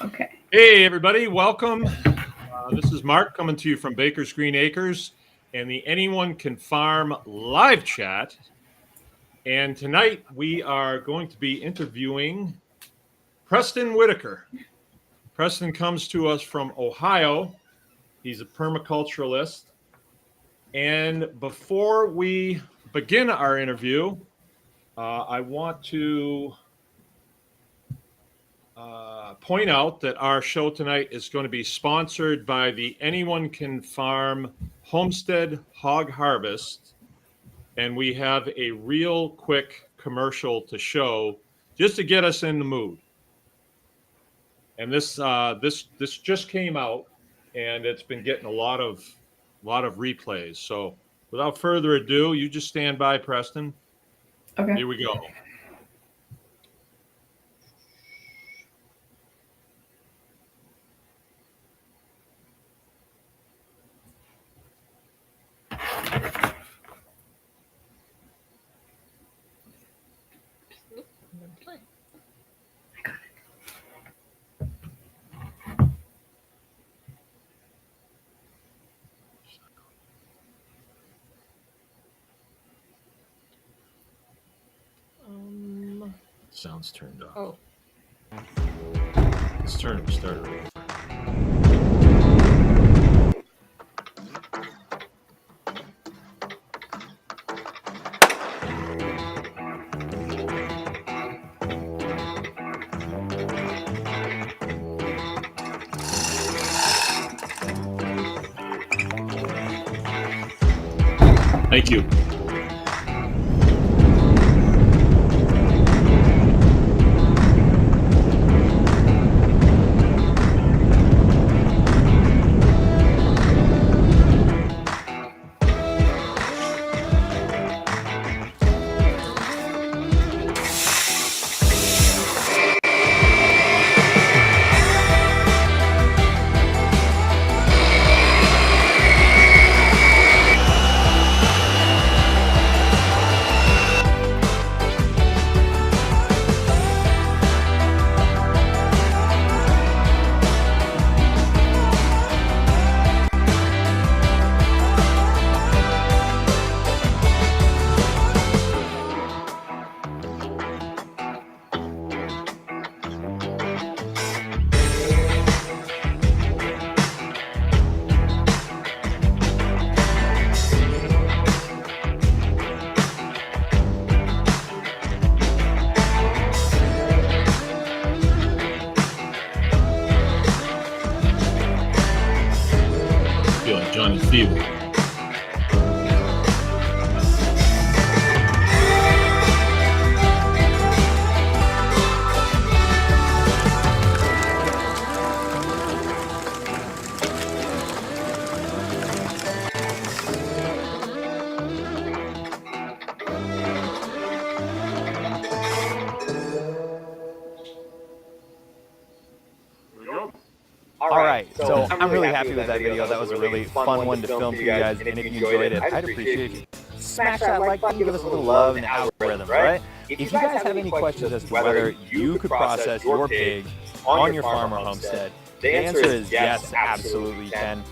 Okay. Hey, everybody. Welcome. This is Mark coming to you from Baker's Green Acres and the Anyone Can Farm live chat. And tonight we are going to be interviewing Preston Whitacre. Preston comes to us from Ohio. He's a permaculturalist. And before we begin our interview, I want to point out that our show tonight is going to be sponsored by the Anyone Can Farm Homestead Hog Harvest. And we have a real quick commercial to show just to get us in the mood. And this just came out, and it's been getting a lot of replays. So without further ado, you just stand by, Preston. Okay. Here we go. Sound's turned off. Oh. Let's start it over. Thank you. Johnny Fever. All right, so I'm really happy with that video. That was a really fun one to film for you guys, and if you enjoyed it, I'd appreciate you smash that like button, give us a little love in the algorithm, right? If you guys have any questions as to whether you could process your pig on your farm or homestead, the answer is yes, absolutely you can.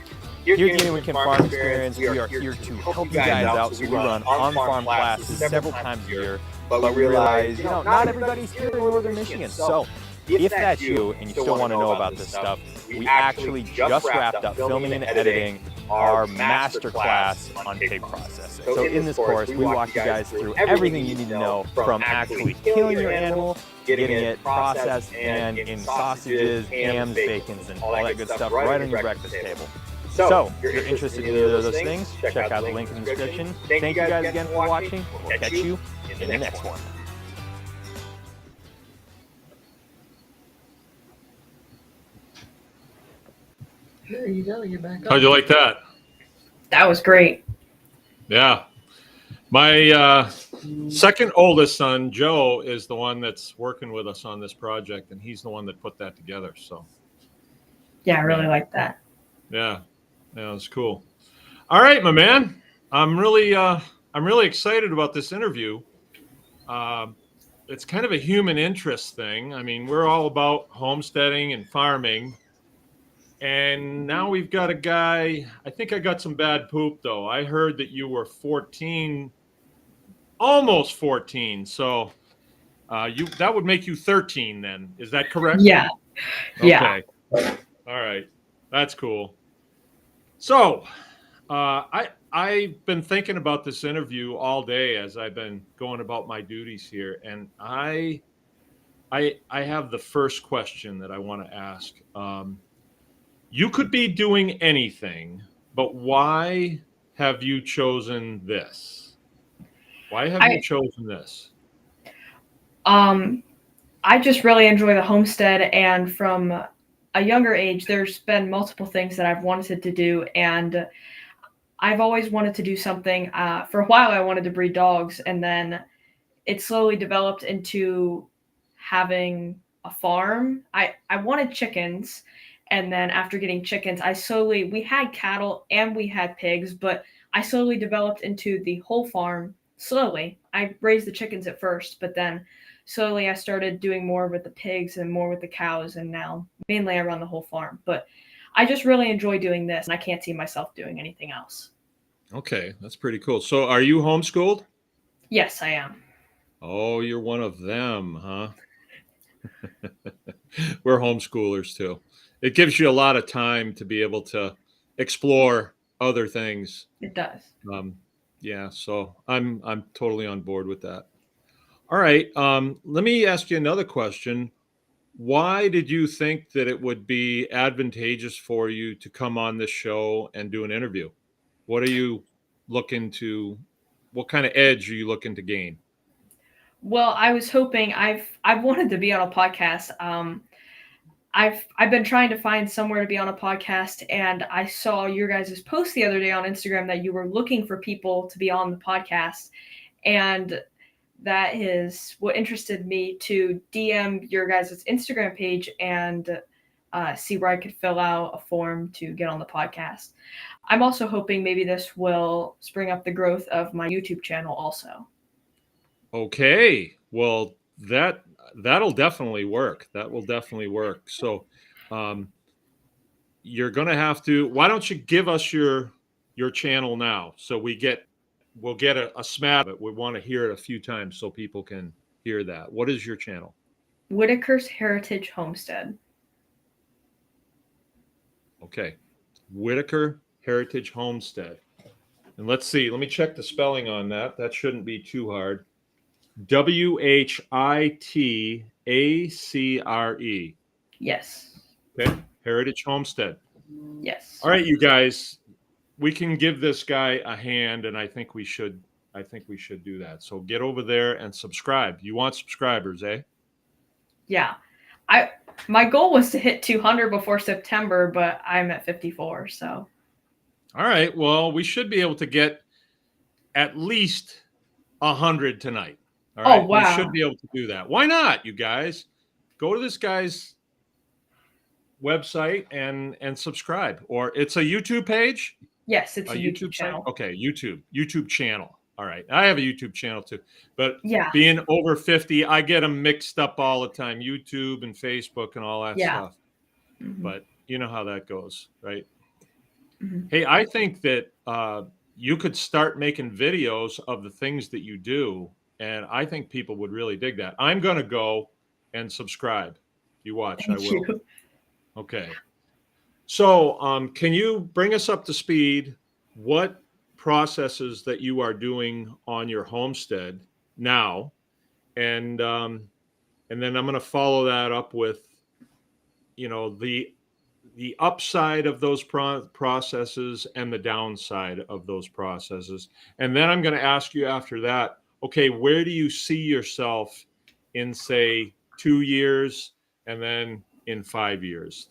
Here at the Anyone Can Farm Experience, we are here to help you guys out, so we run on-farm classes several times a year, but we realize, not everybody's here in Northern Michigan, so if that's you and you still want to know about this stuff, we actually just wrapped up filming and editing our master class on pig processing. So in this course, we walk you guys through everything you need to know from actually killing your animal, getting it processed and in sausages, hams, bacons, and all that good stuff right on your breakfast table. So if you're interested in either of those things, check out the link in the description. Thank you guys again for watching. We'll catch you in the next one. There you go. You're back up. How'd you like that? That was great. Yeah. My second oldest son, Joe, is the one that's working with us on this project, and he's the one that put that together. So, Yeah, I really like that. yeah, it's cool. All right, my man. I'm really excited about this interview. it's kind of a human interest thing. I mean, we're all about homesteading and farming. And now we've got a guy, I think I got some bad poop though. I heard that you were 14, almost 14. So that would make you 13 then. Is that correct? Yeah. Yeah. Okay. All right. That's cool. So I've been thinking about this interview all day as I've been going about my duties here, and I have the first question that I want to ask. You could be doing anything, but why have you chosen this? Why have you chosen this? I just really enjoy the homestead, and from a younger age, there's been multiple things that I've wanted to do, and I've always wanted to do something. For a while, I wanted to breed dogs, and then it slowly developed into having a farm. I wanted chickens, and then after getting chickens, we had cattle and we had pigs, but I slowly developed into the whole farm. Slowly, I raised the chickens at first, but then slowly I started doing more with the pigs and more with the cows, and now mainly I run the whole farm. But I just really enjoy doing this, and I can't see myself doing anything else. Okay, that's pretty cool. So are you homeschooled? Yes, I am. Oh, you're one of them, huh? We're homeschoolers too. It gives you a lot of time to be able to explore other things. It does. Yeah, so I'm totally on board with that. All right, let me ask you another question. Why did you think that it would be advantageous for you to come on this show and do an interview? What are you looking to? What kind of edge are you looking to gain? Well, I was hoping I've wanted to be on a podcast. I've been trying to find somewhere to be on a podcast, and I saw your guys' post the other day on Instagram that you were looking for people to be on the podcast, and that is what interested me to DM your guys' Instagram page and see where I could fill out a form to get on the podcast. I'm also hoping maybe this will spring up the growth of my YouTube channel also. Okay, well that'll definitely work. That will definitely work. So, you're gonna have to. Why don't you give us your channel now, so we'll get a smack of it. We want to hear it a few times so people can hear that. What is your channel? Whitacre's Heritage Homestead. Okay, Whitacre Heritage Homestead. And let's see. Let me check the spelling on that. That shouldn't be too hard. Whitacre. Yes. Okay, Heritage Homestead. Yes. All right, you guys, we can give this guy a hand, and I think we should do that. So get over there and subscribe. You want subscribers, eh? Yeah. My goal was to hit 200 before September, but I'm at 54, so. All right. Well, we should be able to get at least 100 tonight. All right. Oh, wow. We should be able to do that. Why not, you guys? Go to this guy's website and subscribe. Or it's a YouTube page? Yes, it's a YouTube site? channel. Okay, YouTube channel. All right. I have a YouTube channel too. But Yeah. being over 50, I get them mixed up all the time. YouTube and Facebook and all that stuff. Mm-hmm. But you know how that goes, right? Mm-hmm. Hey, I think that you could start making videos of the things that you do, and I think people would really dig that. I'm going to go and subscribe. You watch. Thank I will. you. Okay. So can you bring us up to speed what processes that you are doing on your homestead now? And then I'm going to follow that up with, the upside of those processes and the downside of those processes. And then I'm going to ask you after that, okay, where do you see yourself in, say, 2 years and then in 5 years?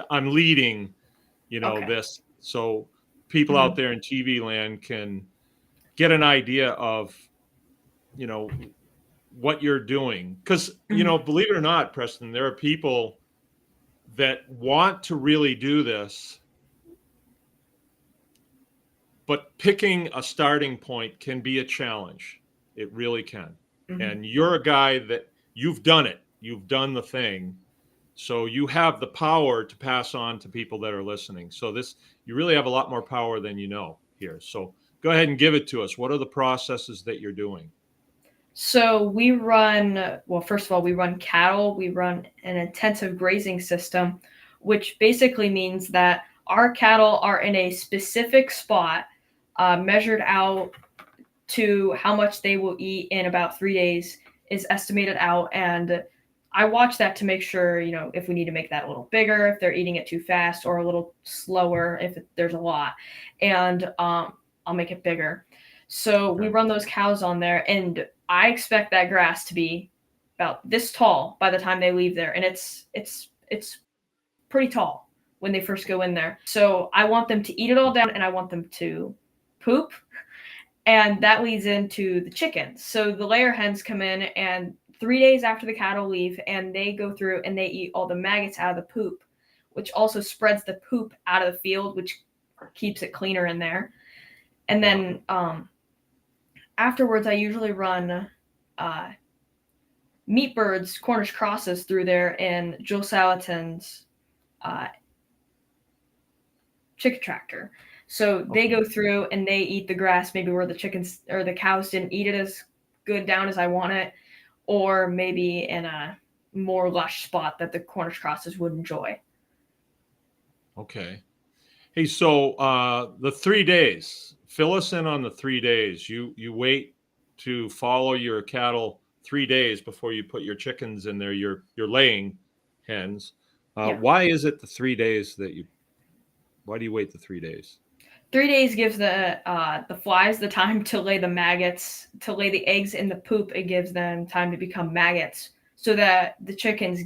I'm leading, Okay. this. So people out there in TV land can get an idea of, what you're doing. Because, believe it or not, Preston, there are people that want to really do this, but picking a starting point can be a challenge. It really can. And you're a guy that you've done it. You've done the thing. So you have the power to pass on to people that are listening. So you really have a lot more power than you know here. So go ahead and give it to us. What are the processes that you're doing? So we run, well, first of all, we run cattle. We run an intensive grazing system, which basically means that our cattle are in a specific spot, measured out to how much they will eat in about 3 days is estimated out. And I watch that to make sure, if we need to make that a little bigger, if they're eating it too fast, or a little slower if there's a lot. And I'll make it bigger. So we run those cows on there, and I expect that grass to be about this tall by the time they leave there. And it's pretty tall when they first go in there. So I want them to eat it all down, and I want them to poop. And that leads into the chickens. So the layer hens come in, and 3 days after the cattle leave, and they go through and they eat all the maggots out of the poop, which also spreads the poop out of the field, which keeps it cleaner in there. And then afterwards, I usually run meat birds, Cornish crosses through there in Joe Salatin's chicken tractor. So they go through and they eat the grass, maybe where the chickens or the cows didn't eat it as good down as I want it, or maybe in a more lush spot that the Cornish crosses would enjoy. Okay. Hey, so the 3 days, fill us in on the 3 days. You wait to follow your cattle 3 days before you put your chickens in there, your laying hens. Why is it the 3 days why do you wait the 3 days? 3 days gives the flies the time to lay the maggots, to lay the eggs in the poop. It gives them time to become maggots so that the chickens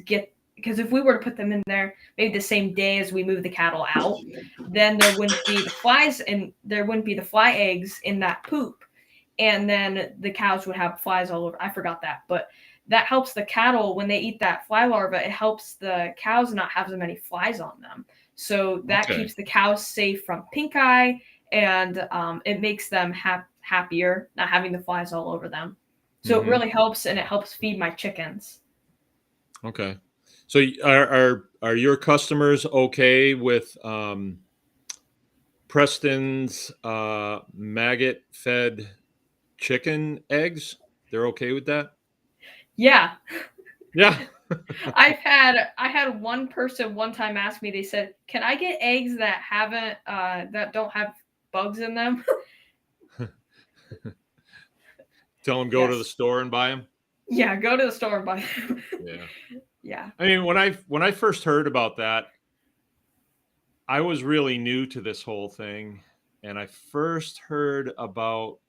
because if we were to put them in there maybe the same day as we move the cattle out, then there wouldn't be the flies and there wouldn't be the fly eggs in that poop. And then the cows would have flies all over. I forgot that, but that helps the cattle when they eat that fly larva. It helps the cows not have so many flies on them. So that keeps the cows safe from pink eye, and it makes them happier not having the flies all over them. So it really helps, and it helps feed my chickens. Okay. So are your customers okay with Preston's maggot-fed chicken eggs? They're okay with that? Yeah. Yeah. I had one person one time ask me, they said, "Can I get eggs that that don't have bugs in them?" Tell them go to the store and buy them. Yeah, go to the store and buy them. Yeah. Yeah. I mean, when I first heard about that, I was really new to this whole thing, and I first heard about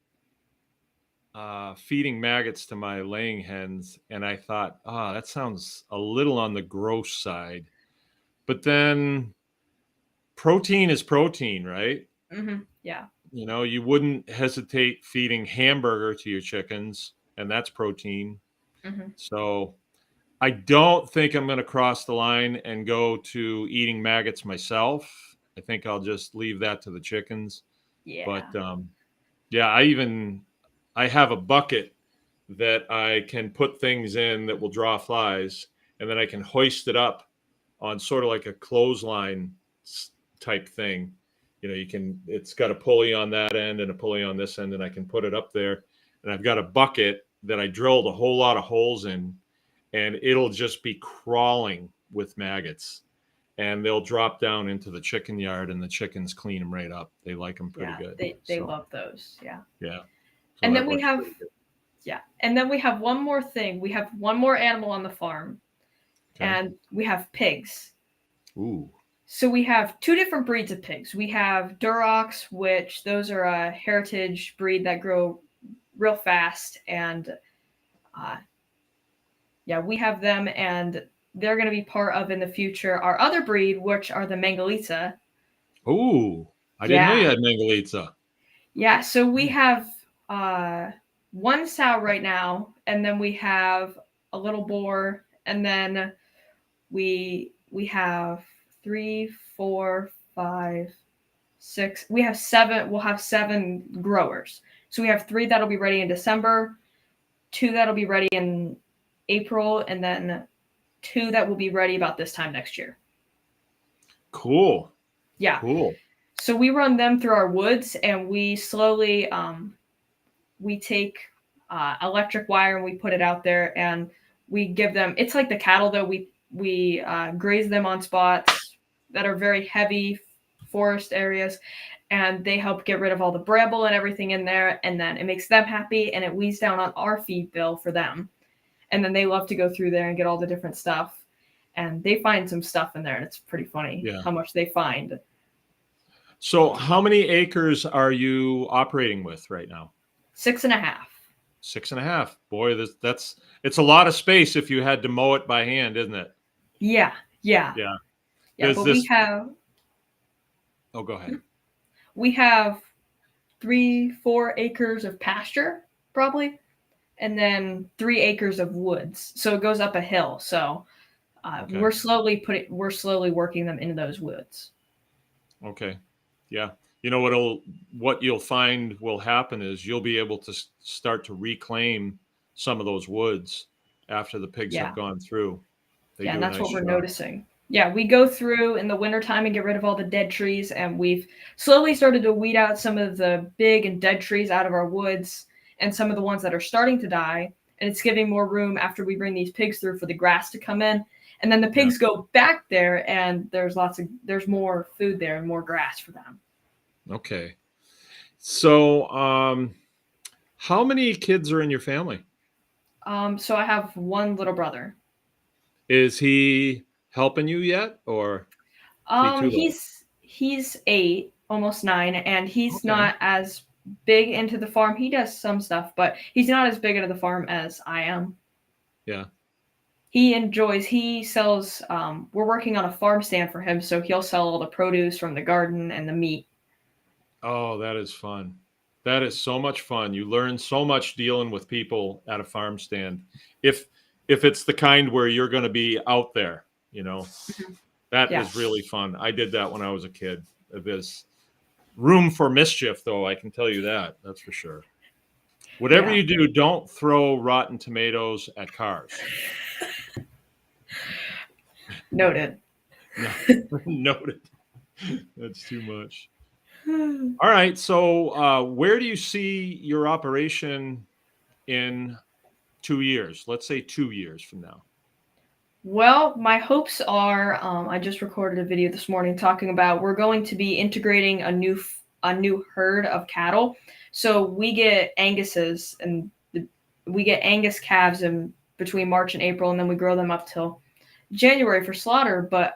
feeding maggots to my laying hens, and I thought, that sounds a little on the gross side. But then protein is protein, right? Yeah. You wouldn't hesitate feeding hamburger to your chickens, and that's protein. So I don't think I'm going to cross the line and go to eating maggots myself. I think I'll just leave that to the chickens. Yeah. But yeah, I have a bucket that I can put things in that will draw flies, and then I can hoist it up on sort of like a clothesline type thing. It's got a pulley on that end and a pulley on this end, and I can put it up there. And I've got a bucket that I drilled a whole lot of holes in, and it'll just be crawling with maggots. And they'll drop down into the chicken yard, and the chickens clean them right up. They like them pretty good. They love those. Yeah. Yeah. So and then we have, and then we have one more thing. We have one more animal on the farm, and we have pigs. Ooh. So we have two different breeds of pigs. We have Durocs, which those are a heritage breed that grow real fast, and we have them, and they're going to be part of in the future our other breed, which are the Mangalitsa. Ooh, I didn't know you had Mangalitsa. Yeah, so we have one sow right now, and then we have a little boar, and then we have 3, 4, 5, 6. We have 7. We'll have 7 growers. So we have 3 that'll be ready in December, 2 that'll be ready in April, and then 2 that will be ready about this time next year. Cool. Yeah. Cool. So we run them through our woods, and we slowly we take electric wire and we put it out there, and we give them. It's like the cattle, though. We graze them on spots that are very heavy forest areas, and they help get rid of all the bramble and everything in there, and then it makes them happy, and it weeds down on our feed bill for them. And then they love to go through there and get all the different stuff, and they find some stuff in there, and it's pretty funny how much they find. So how many acres are you operating with right now? 6.5. 6.5. Boy, it's a lot of space if you had to mow it by hand, isn't it? Yeah. But we have. Oh, go ahead. We have 3-4 acres of pasture, probably, and then 3 acres of woods. So it goes up a hill. So we're slowly working them into those woods. Okay. Yeah. You know what you'll find will happen is you'll be able to start to reclaim some of those woods after the pigs have gone through. And that's what we're noticing. Yeah, we go through in the wintertime and get rid of all the dead trees, and we've slowly started to weed out some of the big and dead trees out of our woods and some of the ones that are starting to die, and it's giving more room after we bring these pigs through for the grass to come in. And then the pigs go back there, and there's more food there and more grass for them. Okay. So, how many kids are in your family? So I have one little brother. Is he helping you yet, or? He's 8, almost 9, and he's not as big into the farm. He does some stuff, but he's not as big into the farm as I am. Yeah. He sells, we're working on a farm stand for him, so he'll sell all the produce from the garden and the meat. Oh, that is fun. That is so much fun. You learn so much dealing with people at a farm stand. If it's the kind where you're going to be out there, that is really fun. I did that when I was a kid. There's room for mischief, though, I can tell you that. That's for sure. Whatever you do, don't throw rotten tomatoes at cars. Noted. Noted. That's too much. All right. So where do you see your operation in 2 years? Let's say 2 years from now. Well, my hopes are, I just recorded a video this morning talking about we're going to be integrating a new herd of cattle. So we get Anguses, and we get Angus calves in between March and April, and then we grow them up till January for slaughter. But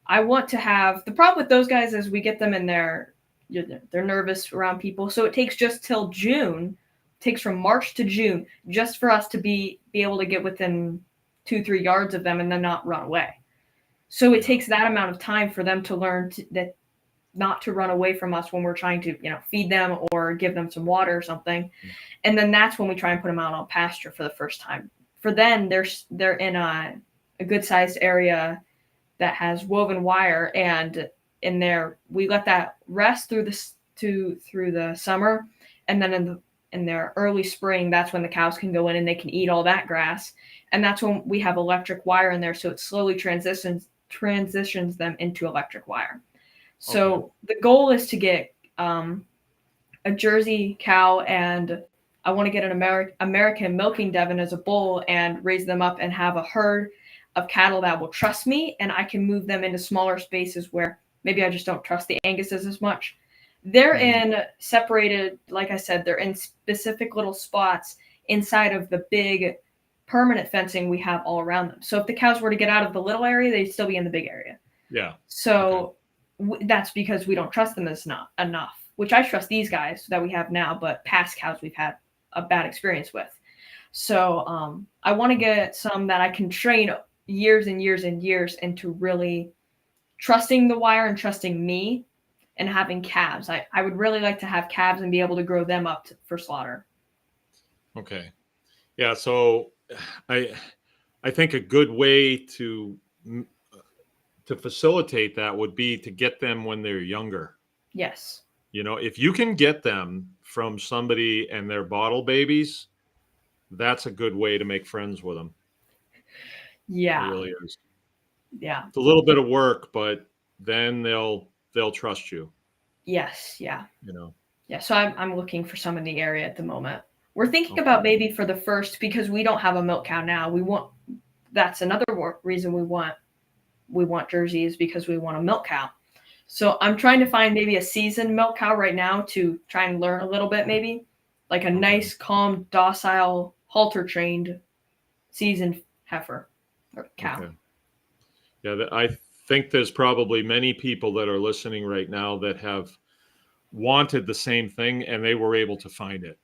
I want to have, the problem with those guys is we get them in there, they're nervous around people. So it takes just till June, takes from March to June, just for us to be able to get within 2-3 yards of them and then not run away. So it takes that amount of time for them to learn that not to run away from us when we're trying to, feed them or give them some water or something. And then that's when we try and put them out on pasture for the first time. For then they're in a good sized area that has woven wire, and in there we let that rest through the summer, and then in their early spring, that's when the cows can go in and they can eat all that grass, and that's when we have electric wire in there, so it slowly transitions them into electric wire. So the goal is to get a Jersey cow, and I want to get an American milking Devon as a bull and raise them up and have a herd of cattle that will trust me, and I can move them into smaller spaces where maybe I just don't trust the Anguses as much. They're in separated, like I said, they're in specific little spots inside of the big permanent fencing we have all around them. So if the cows were to get out of the little area, they'd still be in the big area. Yeah. So that's because we don't trust them as not enough, which I trust these guys that we have now, but past cows we've had a bad experience with. So I want to get some that I can train years and years and years into really trusting the wire and trusting me and having calves. I would really like to have calves and be able to grow them up for slaughter. Okay. Yeah. So I think a good way to facilitate that would be to get them when they're younger. Yes. If you can get them from somebody and they're bottle babies, that's a good way to make friends with them. It Yeah. really is. Yeah. It's a little bit of work, but then they'll trust you. Yes. Yeah. You know. Yeah. So I'm looking for some in the area at the moment. We're thinking Okay. about maybe for the first, because we don't have a milk cow now. That's another reason we want Jersey, is because we want a milk cow. So I'm trying to find maybe a seasoned milk cow right now to try and learn a little bit, maybe like a nice, calm, docile, halter trained, seasoned heifer or cow. Okay. Yeah, I think there's probably many people that are listening right now that have wanted the same thing and they were able to find it.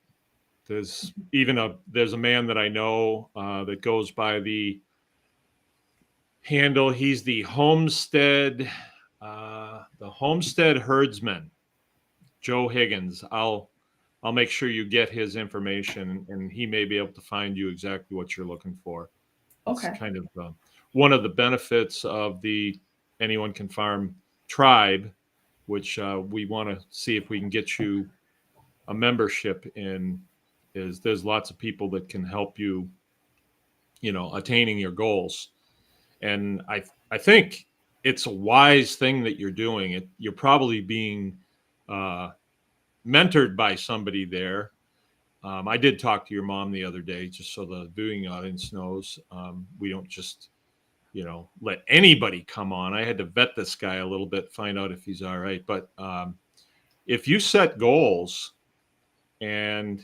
There's a man that I know that goes by the handle. He's the homestead herdsman, Joe Higgins. I'll make sure you get his information, and he may be able to find you exactly what you're looking for. It's Okay. kind of one of the benefits of the Anyone Can Farm tribe, which we want to see if we can get you a membership in. Is there's lots of people that can help you, attaining your goals. And I think it's a wise thing that you're doing. You're probably being mentored by somebody there. I did talk to your mom the other day, just so the viewing audience knows. We don't just, let anybody come on. I had to vet this guy a little bit, find out if he's all right. But if you set goals and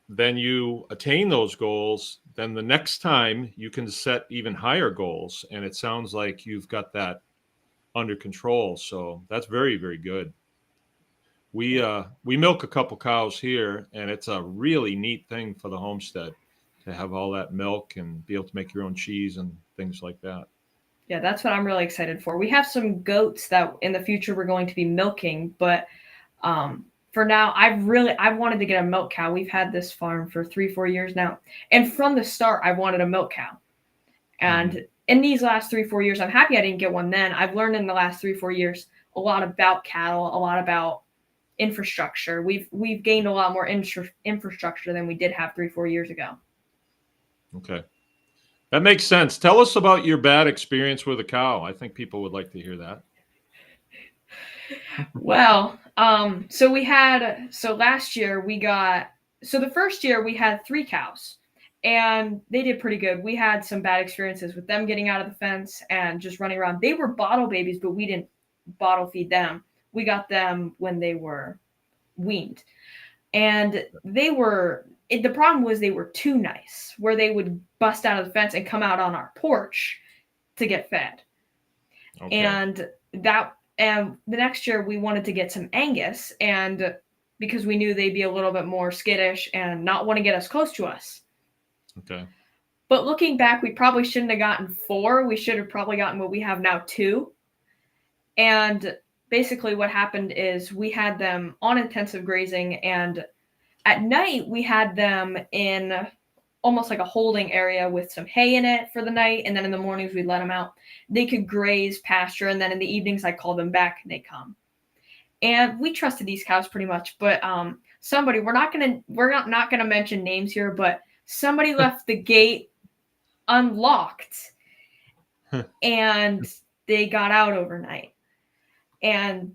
then you attain those goals, then the next time you can set even higher goals. And it sounds like you've got that under control. So that's very, very good. We milk a couple cows here, and it's a really neat thing for the homestead to have all that milk and be able to make your own cheese and things like that. Yeah, that's what I'm really excited for. We have some goats that in the future we're going to be milking, but for now, I've wanted to get a milk cow. We've had this farm for 3-4 years now, and from the start, I wanted a milk cow. And in these last 3-4 years, I'm happy I didn't get one then. I've learned in the last 3-4 years a lot about cattle, a lot about infrastructure. We've gained a lot more infrastructure than we did have 3-4 years ago. Okay. That makes sense. Tell us about your bad experience with a cow. I think people would like to hear that. Well, so last year the first year we had 3 cows and they did pretty good. We had some bad experiences with them getting out of the fence and just running around. They were bottle babies, but we didn't bottle feed them. We got them when they were weaned. And the problem was they were too nice, where they would bust out of the fence and come out on our porch to get fed. Okay. And the next year we wanted to get some Angus, and because we knew they'd be a little bit more skittish and not want to get as close to us. Okay. But looking back, we probably shouldn't have gotten 4. We should have probably gotten what we have now, 2. And basically what happened is we had them on intensive grazing, and at night we had them in almost like a holding area with some hay in it for the night, and then in the mornings we'd let them out. They could graze pasture, and then in the evenings I call them back and they come. And we trusted these cows pretty much, but somebody, we're not gonna mention names here, but somebody left the gate unlocked and they got out overnight. And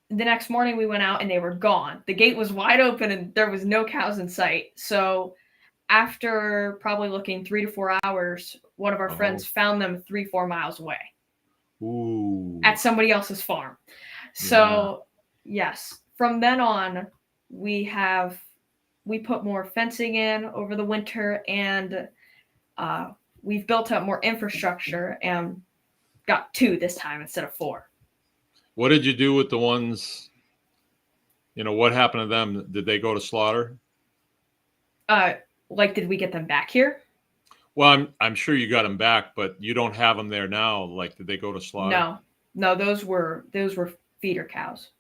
the next morning we went out and they were gone. The gate was wide open and there was no cows in sight. So after probably looking 3 to 4 hours, one of our friends found them 3-4 miles away. Ooh. At somebody else's farm. So yes, from then on, we put more fencing in over the winter, and we've built up more infrastructure and got 2 this time instead of 4. What did you do with the ones, what happened to them? Did they go to slaughter? Did we get them back here? Well, I'm sure you got them back, but you don't have them there now. Like, did they go to slaughter? No, those were feeder cows.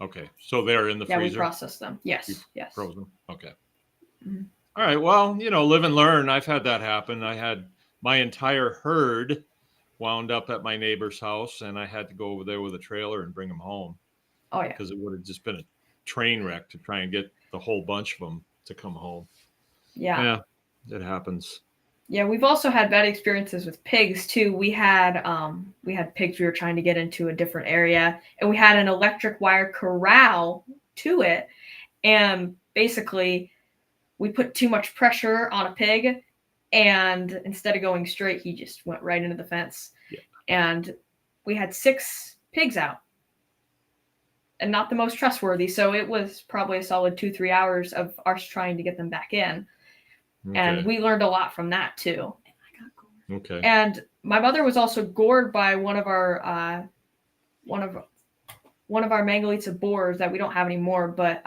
Okay, so they're in the freezer? Yeah, we processed them. Yes, yes. Frozen? Okay. Mm-hmm. All right, well, live and learn. I've had that happen. I had my entire herd wound up at my neighbor's house, and I had to go over there with a trailer and bring them home. Oh, yeah. Because it would have just been a train wreck to try and get the whole bunch of them to come home. Yeah. It happens. Yeah, we've also had bad experiences with pigs too. We had pigs we were trying to get into a different area, and we had an electric wire corral to it, and basically we put too much pressure on a pig, and instead of going straight, he just went right into the fence. Yeah. And we had 6 pigs out, and not the most trustworthy. So it was probably a solid 2-3 hours of us trying to get them back in. Okay. And we learned a lot from that too. Okay. And my mother was also gored by one of our Mangalitsa boars that we don't have anymore. But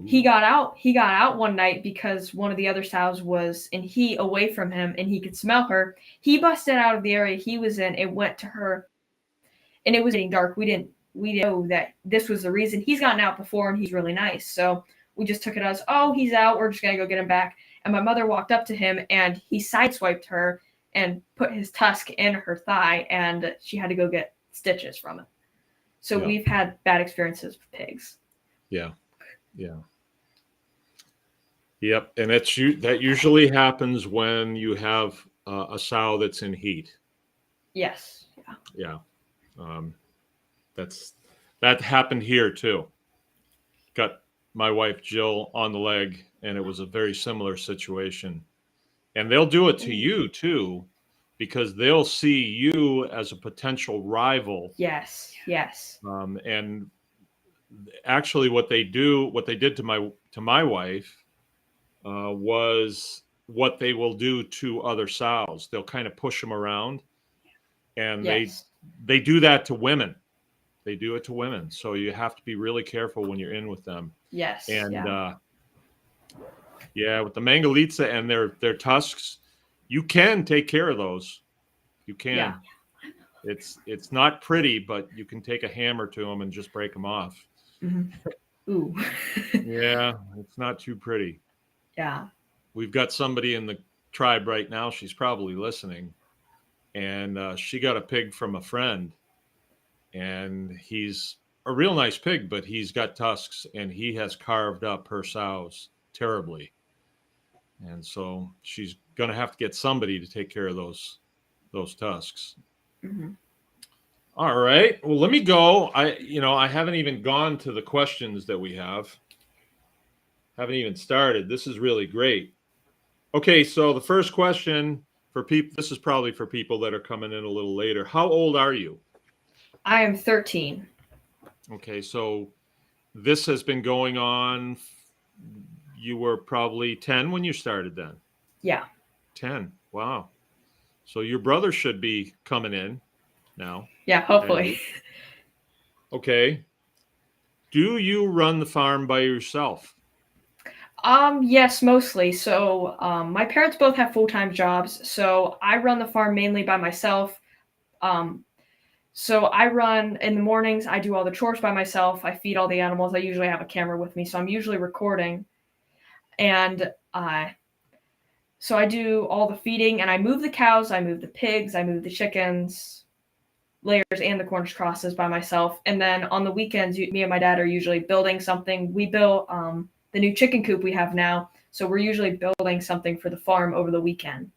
he got out. He got out one night because one of the other sows was in heat away from him, and he could smell her. He busted out of the area he was in. It went to her, and it was getting dark. We didn't know that this was the reason. He's gotten out before, and he's really nice. So we just took it as, oh, he's out. We're just gonna go get him back. And my mother walked up to him, and he sideswiped her and put his tusk in her thigh, and she had to go get stitches from it. So we've had bad experiences with pigs. Yeah. Yep, and that usually happens when you have a sow that's in heat. Yes. Yeah. That happened here too. Got my wife Jill on the leg, and it was a very similar situation. And they'll do it to you too, because they'll see you as a potential rival. Yes. And actually, what they did to my wife was what they will do to other sows. They'll kind of push them around, and they do that to women. They do it to women. So you have to be really careful when you're in with them. Yes. And with the Mangalitsa and their tusks, you can take care of those. You can. Yeah. It's not pretty, but you can take a hammer to them and just break them off. Mm-hmm. Ooh. Yeah, it's not too pretty. Yeah. We've got somebody in the tribe right now. She's probably listening, and she got a pig from a friend, and he's a real nice pig, but he's got tusks, and he has carved up her sows terribly. And so she's going to have to get somebody to take care of those tusks. Mm-hmm. All right. Well, let me go. I haven't even gone to the questions that we have. Haven't even started. This is really great. Okay, so the first question for people, this is probably for people that are coming in a little later. How old are you? I am 13. Okay, so this has been going on. You were probably 10 when you started then? Yeah. 10. Wow. So your brother should be coming in now. Yeah, hopefully. Okay. Do you run the farm by yourself? Yes, mostly. So, my parents both have full-time jobs, so I run the farm mainly by myself. So I run in the mornings, I do all the chores by myself. I feed all the animals. I usually have a camera with me, so I'm usually recording. And, so I do all the feeding, and I move the cows, I move the pigs, I move the chickens, layers, and the cornish crosses by myself. And then on the weekends, me and my dad are usually building something. We built, the new chicken coop we have now. So we're usually building something for the farm over the weekend.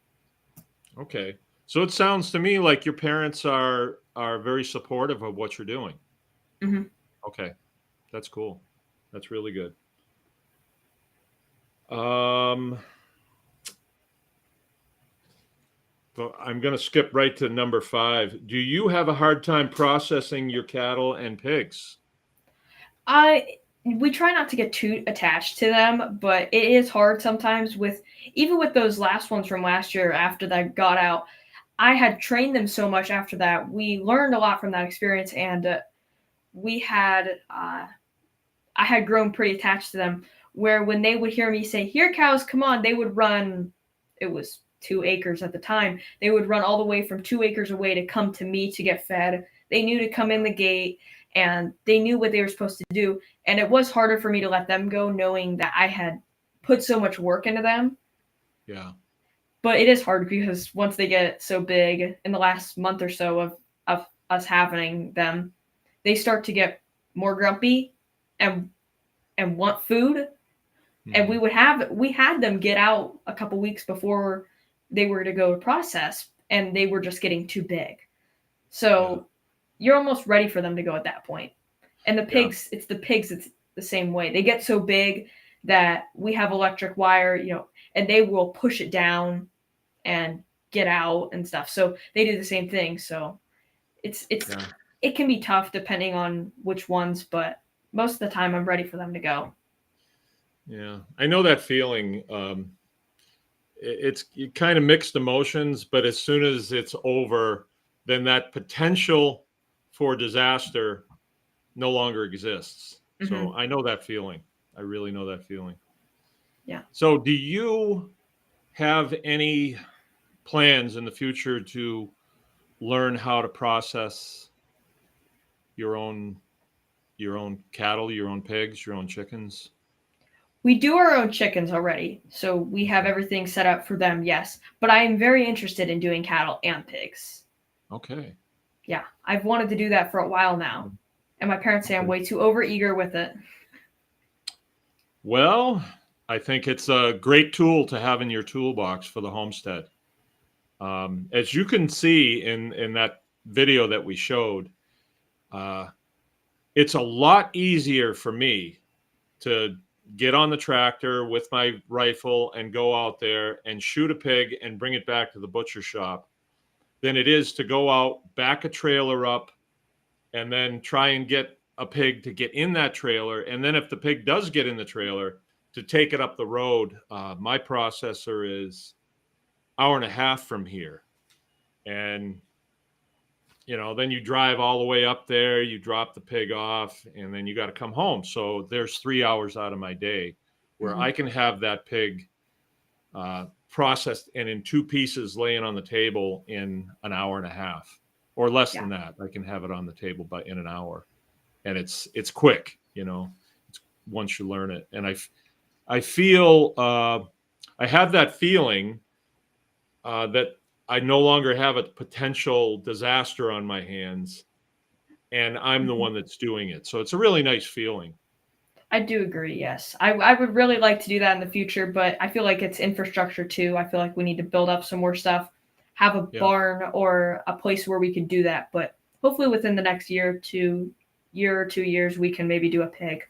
Okay. So it sounds to me like your parents are very supportive of what you're doing. Mm-hmm. Okay. That's cool. That's really good. But I'm going to skip right to number 5. Do you have a hard time processing your cattle and pigs? We try not to get too attached to them, but it is hard sometimes even with those last ones from last year after that got out. I had trained them so much after that. We learned a lot from that experience, and I had grown pretty attached to them, where when they would hear me say, "Here, cows, come on," they would run. It was 2 acres at the time. They would run all the way from 2 acres away to come to me to get fed. They knew to come in the gate, and they knew what they were supposed to do. And it was harder for me to let them go, knowing that I had put so much work into them. Yeah. But it is hard because once they get so big, in the last month or so of us having them, they start to get more grumpy and want food. And we had them get out a couple weeks before they were to go to process, and they were just getting too big. So you're almost ready for them to go at that point. And the pigs, it's the same way. They get so big that we have electric wire, and they will push it down and get out and stuff. So they do the same thing. So it can be tough depending on which ones, but most of the time I'm ready for them to go. Yeah, I know that feeling. It's kind of mixed emotions, but as soon as it's over, then that potential for disaster no longer exists. So I know that feeling. I really know that feeling. Yeah. So do you have any plans in the future to learn how to process your own cattle, your own pigs, your own chickens? We do our own chickens already, so we have everything set up for them, yes. But I am very interested in doing cattle and pigs. Okay. Yeah, I've wanted to do that for a while now. And my parents say I'm way too overeager with it. Well, I think it's a great tool to have in your toolbox for the homestead. As you can see in that video that we showed, it's a lot easier for me to get on the tractor with my rifle and go out there and shoot a pig and bring it back to the butcher shop than it is to go out, back a trailer up, and then try and get a pig to get in that trailer. And then if the pig does get in the trailer, to take it up the road. My processor is hour and a half from here. And, then you drive all the way up there, you drop the pig off, and then you got to come home. So there's 3 hours out of my day where I can have that pig processed and in 2 pieces laying on the table in an hour and a half. Or less than that. I can have it on the table in an hour, and it's quick. It's once you learn it. And I feel I have that feeling that I no longer have a potential disaster on my hands, and I'm the one that's doing it. So it's a really nice feeling. I do agree. Yes, I would really like to do that in the future, but I feel like it's infrastructure too. I feel like we need to build up some more stuff. Have a barn or a place where we can do that. But hopefully within the next year or 2 years, we can maybe do a pig.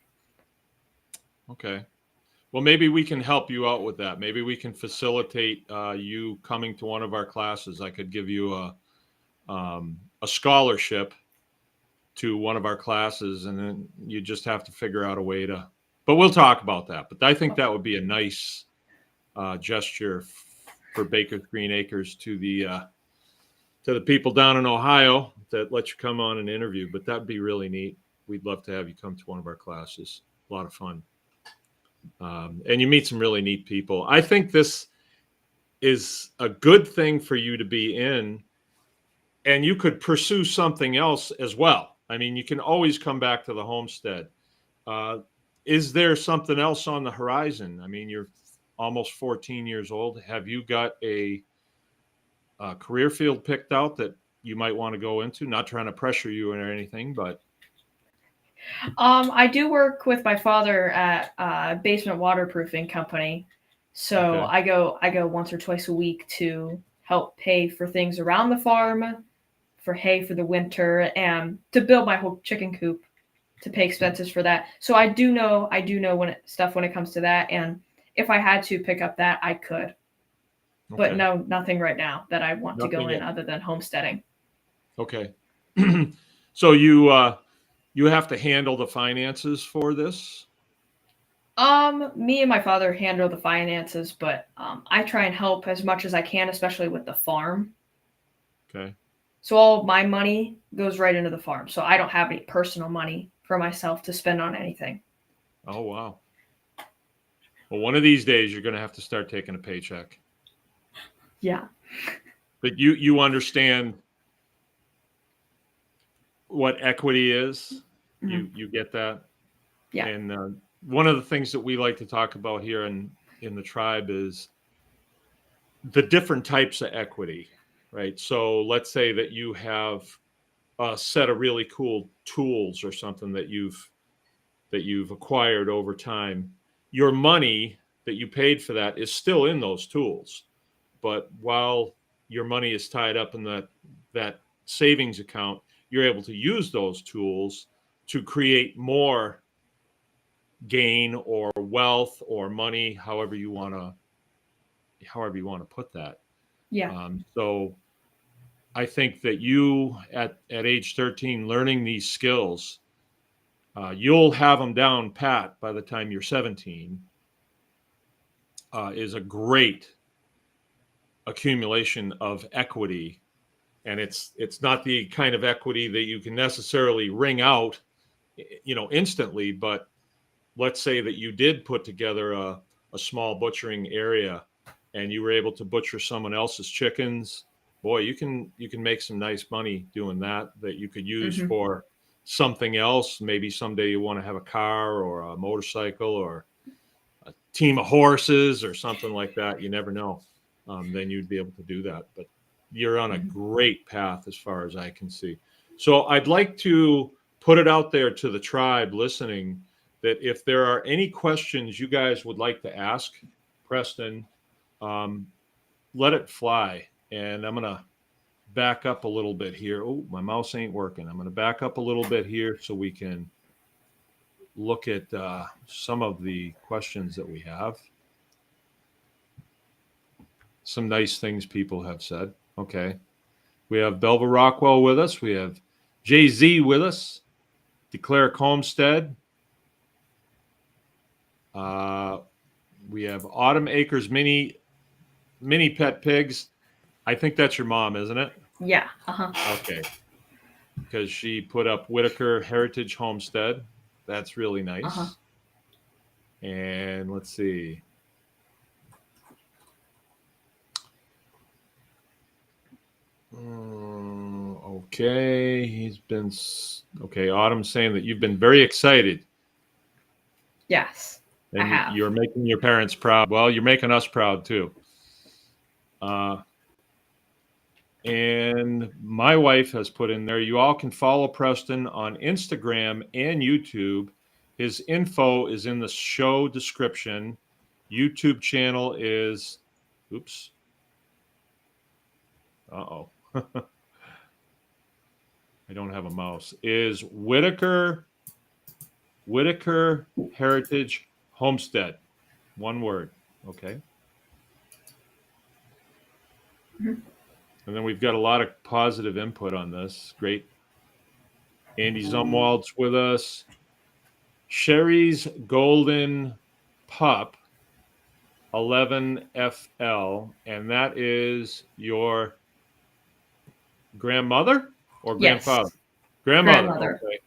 Okay. Well, maybe we can help you out with that. Maybe we can facilitate you coming to one of our classes. I could give you a scholarship to one of our classes, and then you just have to figure out a way to, but we'll talk about that. But I think that would be a nice gesture for Baker's Green Acres to the people down in Ohio that let you come on and interview. But that'd be really neat. We'd love to have you come to one of our classes. A lot of fun. And you meet some really neat people. I think this is a good thing for you to be in, and you could pursue something else as well. I mean, you can always come back to the homestead. Is there something else on the horizon? I mean, you're almost 14 years old. Have you got a career field picked out that you might want to go into? Not trying to pressure you or anything, but I do work with my father at a basement waterproofing company. So I go once or twice a week to help pay for things around the farm, for hay for the winter, and to build my whole chicken coop, to pay expenses for that. So I do know when it comes to that, and if I had to pick up that, I could. But no, nothing right now that I want to go in other than homesteading. Okay. So you have to handle the finances for this? Me and my father handle the finances, but I try and help as much as I can, especially with the farm. Okay. So all my money goes right into the farm. So I don't have any personal money for myself to spend on anything. Oh, wow. Well, one of these days you're going to have to start taking a paycheck. Yeah. But you understand what equity is. Mm-hmm. You get that. Yeah. And one of the things that we like to talk about here in the tribe is the different types of equity, right? So let's say that you have a set of really cool tools or something that you've acquired over time. your money that you paid for that is still in those tools. But while your money is tied up in that savings account, you're able to use those tools to create more gain or wealth or money, however you want to put that. Yeah. So I think that you at age 13 learning these skills, you'll have them down pat by the time you're 17, is a great accumulation of equity. And it's not the kind of equity that you can necessarily wring out, instantly. But let's say that you did put together a small butchering area and you were able to butcher someone else's chickens. Boy, you can make some nice money doing that you could use for something else. Maybe someday you want to have a car or a motorcycle or a team of horses or something like that. You never know. Then you'd be able to do that. But you're on a great path as far as I can see. So I'd like to put it out there to the tribe listening that if there are any questions you guys would like to ask Preston, let it fly. And I'm going to back up a little bit here. Oh, my mouse ain't working. I'm going to back up a little bit here so we can look at some of the questions that we have. Some nice things people have said. Okay. We have Belva Rockwell with us. We have Jay-Z with us. Declare Homestead. We have Autumn Acres mini pet pigs. I think that's your mom, isn't it? Yeah. Okay. Because she put up Whitacre Heritage Homestead. That's really nice. And let's see. Okay. Autumn's saying that you've been very excited. Yes. And I have. You're making your parents proud. Well, you're making us proud too. And my wife has put in there, you all can follow Preston on Instagram and YouTube. His info is in the show description. YouTube channel is, oops. Uh-oh. I don't have a mouse. Is Whitacre Heritage Homestead. One word. Okay. And then we've got a lot of positive input on this. Great. Andy Zumwald's with us. Sherry's Golden Pup 11FL. And that is your grandmother or grandfather? Yes. Grandmother. Okay.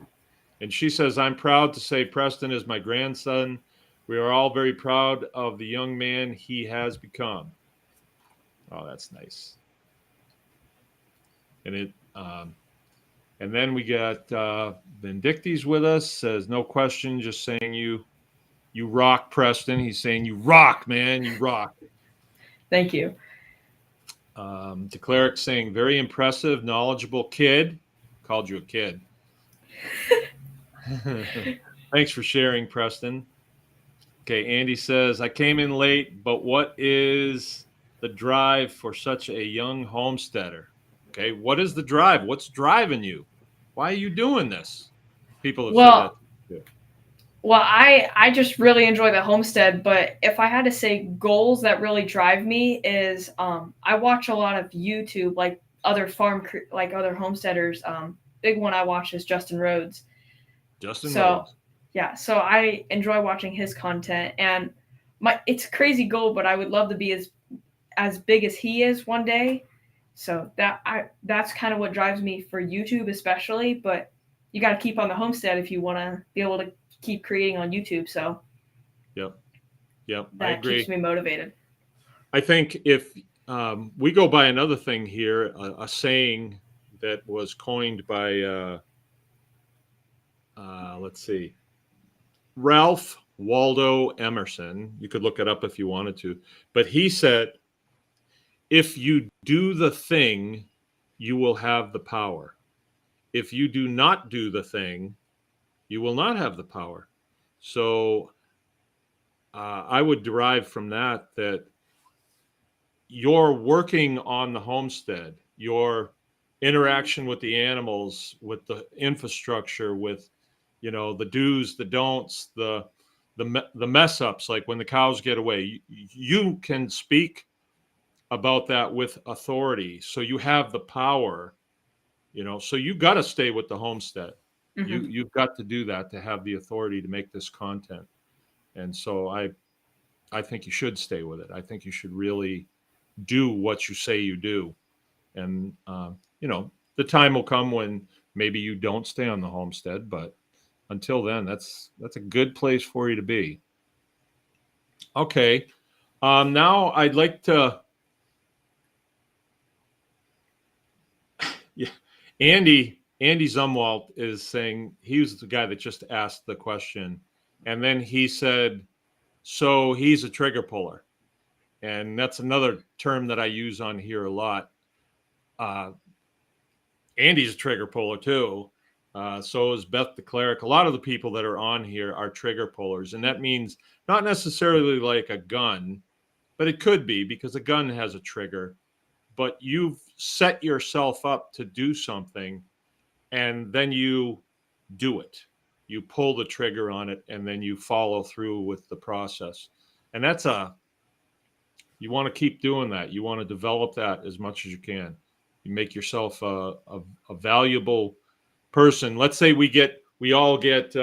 And she says, I'm proud to say Preston is my grandson. We are all very proud of the young man he has become. Oh, that's nice. And and then we got Vindicti's with us. Says no question, just saying you rock, Preston. He's saying you rock, man, you rock. Thank you. DeCleric saying very impressive, knowledgeable kid. Called you a kid. Thanks for sharing, Preston. Okay, Andy says I came in late, but what is the drive for such a young homesteader? Okay, what is the drive? What's driving you? Why are you doing this? People have said that. Yeah. Well, I just really enjoy the homestead, but if I had to say goals that really drive me is I watch a lot of YouTube, like other other homesteaders. Big one I watch is Justin Rhodes. Rhodes. Yeah, so I enjoy watching his content, and it's a crazy goal, but I would love to be as big as he is one day. So that's kind of what drives me for YouTube, especially. But you got to keep on the homestead if you want to be able to keep creating on YouTube. So yep, that I agree. Keeps me motivated. I think if we go by another thing here, a saying that was coined by let's see, Ralph Waldo Emerson. You could look it up if you wanted to, but he said, if you do the thing, you will have the power. If you do not do the thing, you will not have the power. So I would derive from that you're working on the homestead, your interaction with the animals, with the infrastructure, with the do's, the don'ts, the mess ups, like when the cows get away. You can speak about that with authority, so you have the power. So you got to stay with the homestead. Mhm. You've got to do that to have the authority to make this content. And so I think you should stay with it. I think you should really do what you say you do. And the time will come when maybe you don't stay on the homestead, but until then, that's a good place for you to be. Okay. Now I'd like to. Yeah, Andy Zumwalt is saying he was the guy that just asked the question, and then he said, "So he's a trigger puller," and that's another term that I use on here a lot. Andy's a trigger puller too. So is Beth the cleric. A lot of the people that are on here are trigger pullers, and that means not necessarily like a gun, but it could be, because a gun has a trigger. But you've set yourself up to do something, and then you do it. You pull the trigger on it, and then you follow through with the process. And you want to keep doing that. You want to develop that as much as you can. You make yourself a valuable person. Let's say we all get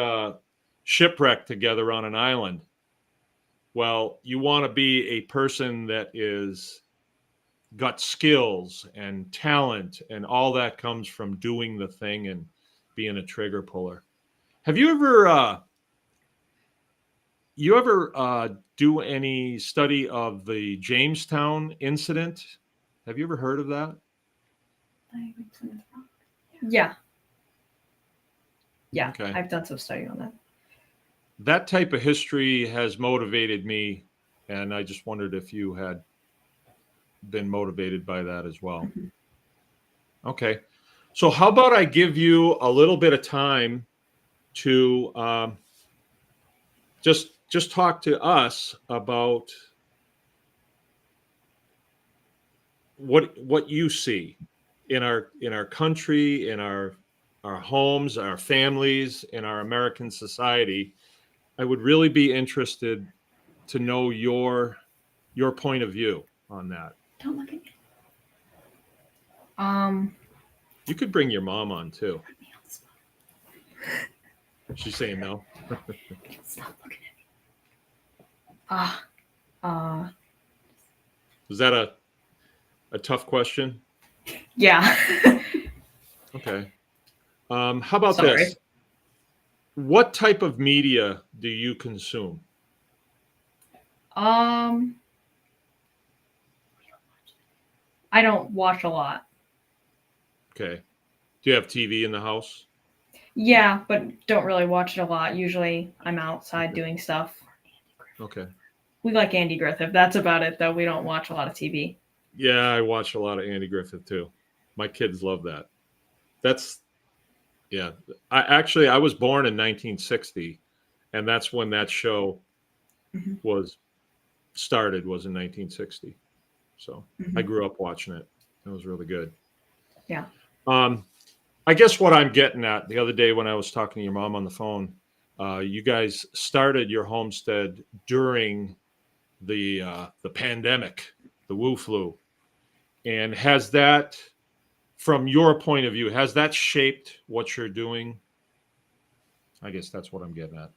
shipwrecked together on an island. Well, you want to be a person that is got skills and talent, and all that comes from doing the thing and being a trigger puller. Have you ever do any study of the Jamestown incident? Have you ever heard of that? Yeah. Okay. I've done some study on that. That type of history has motivated me, and I just wondered if you had been motivated by that as well. Mm-hmm. Okay. So how about I give you a little bit of time to just talk to us about what you see in our country, in our homes, our families, in our American society. I would really be interested to know your point of view on that. Don't look at me. You could bring your mom on too. She's saying no. Stop looking at me. Was that a tough question? Yeah. Okay. How about Sorry. this? What type of media do you consume? I don't watch a lot. Okay. Do you have TV in the house? Yeah, but don't really watch it a lot. Usually I'm outside doing stuff. Okay. We like Andy Griffith. That's about it, though. We don't watch a lot of TV. Yeah, I watch a lot of Andy Griffith too. My kids love that. Yeah. I was born in 1960, and that's when that show was in 1960. So I grew up watching it. It was really good. Yeah. I guess what I'm getting at, the other day when I was talking to your mom on the phone, you guys started your homestead during the pandemic, the Wu flu. And has that, from your point of view, has that shaped what you're doing? I guess that's what I'm getting at.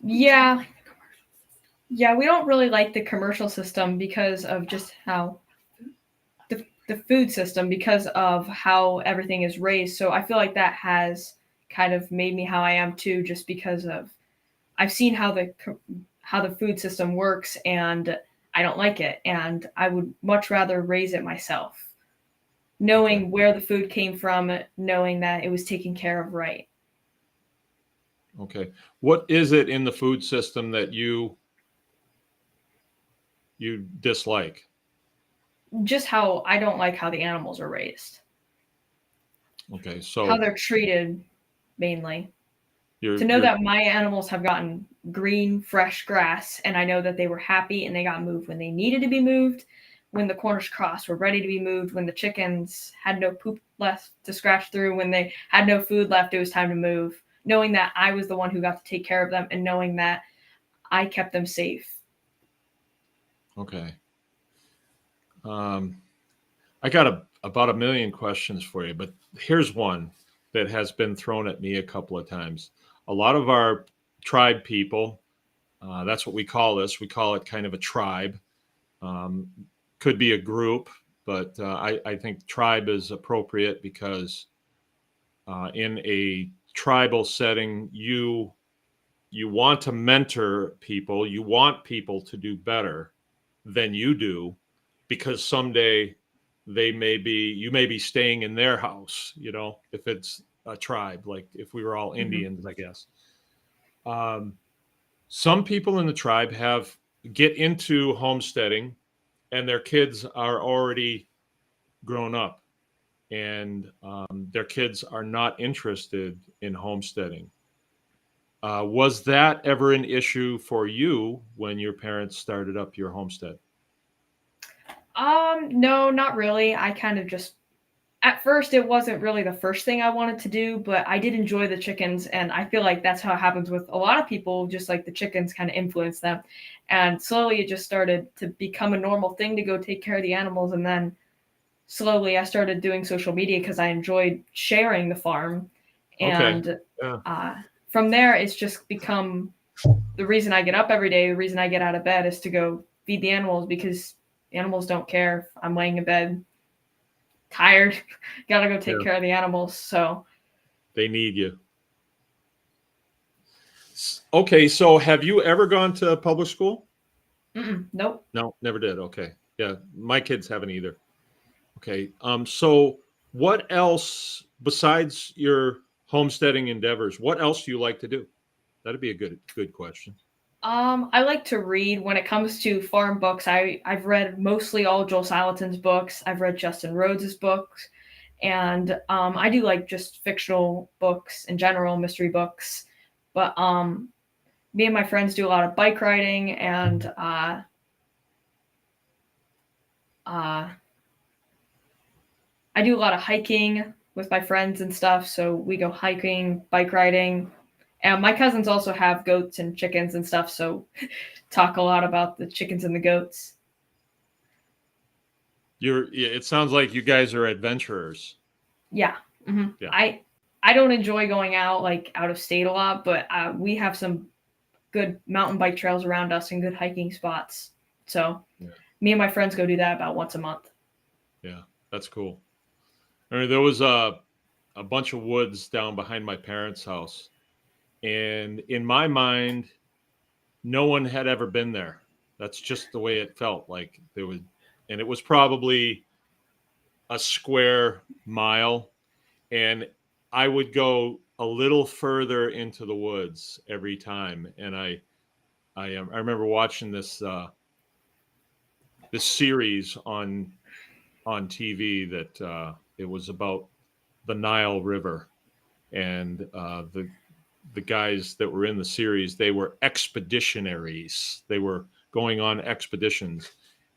Yeah. Yeah, we don't really like the commercial system because of just how the food system, because of how everything is raised. So I feel like that has kind of made me how I am too, just because of I've seen how the food system works, and I don't like it, and I would much rather raise it myself, knowing where the food came from, knowing that it was taken care of right. Okay. What is it in the food system that you dislike? Just how I don't like how the animals are raised. Okay, so How they're treated, mainly. To know that my animals have gotten green, fresh grass, and I know that they were happy and they got moved when they needed to be moved, when the corners crossed were ready to be moved, when the chickens had no poop left to scratch through, when they had no food left, it was time to move. Knowing that I was the one who got to take care of them and knowing that I kept them safe. Okay. I got about a million questions for you, but here's one that has been thrown at me a couple of times. A lot of our tribe people, that's what we call this. We call it kind of a tribe. Could be a group, but I think tribe is appropriate because in a tribal setting, you want to mentor people. You want people to do better than you do, because someday you may be staying in their house, if it's a tribe, like if we were all Indians, I guess. Some people in the tribe get into homesteading and their kids are already grown up and their kids are not interested in homesteading. Was that ever an issue for you when your parents started up your homestead? No, not really. I kind of just, at first, it wasn't really the first thing I wanted to do, but I did enjoy the chickens, and I feel like that's how it happens with a lot of people, just like the chickens kind of influence them. And slowly it just started to become a normal thing to go take care of the animals, and then slowly I started doing social media because I enjoyed sharing the farm. And Okay. Yeah. From there, it's just become the reason I get up every day, the reason I get out of bed is to go feed the animals, because the animals don't care if I'm laying in bed tired, gotta go take care of the animals. So they need you. Okay, so have you ever gone to public school? Nope. No, never did. Okay. Yeah, my kids haven't either. Okay. So what else besides your homesteading endeavors, what else do you like to do? That'd be a good question. I like to read. When it comes to farm books, I've read mostly all Joel Salatin's books. I've read Justin Rhodes's books, and I do like just fictional books in general, mystery books. But me and my friends do a lot of bike riding, and I do a lot of hiking with my friends and stuff. So we go hiking, bike riding. And my cousins also have goats and chickens and stuff, so talk a lot about the chickens and the goats. It sounds like you guys are adventurers. Yeah. Mm-hmm. Yeah. I don't enjoy going out out of state a lot, but we have some good mountain bike trails around us and good hiking spots. So me and my friends go do that about once a month. Yeah, that's cool. I mean, there was a bunch of woods down behind my parents' house. And in my mind, no one had ever been there. That's just the way it felt like there was. And it was probably a square mile. And I would go a little further into the woods every time. And I remember watching this series on TV that it was about the Nile River, and the guys that were in the series, they were expeditionaries. They were going on expeditions.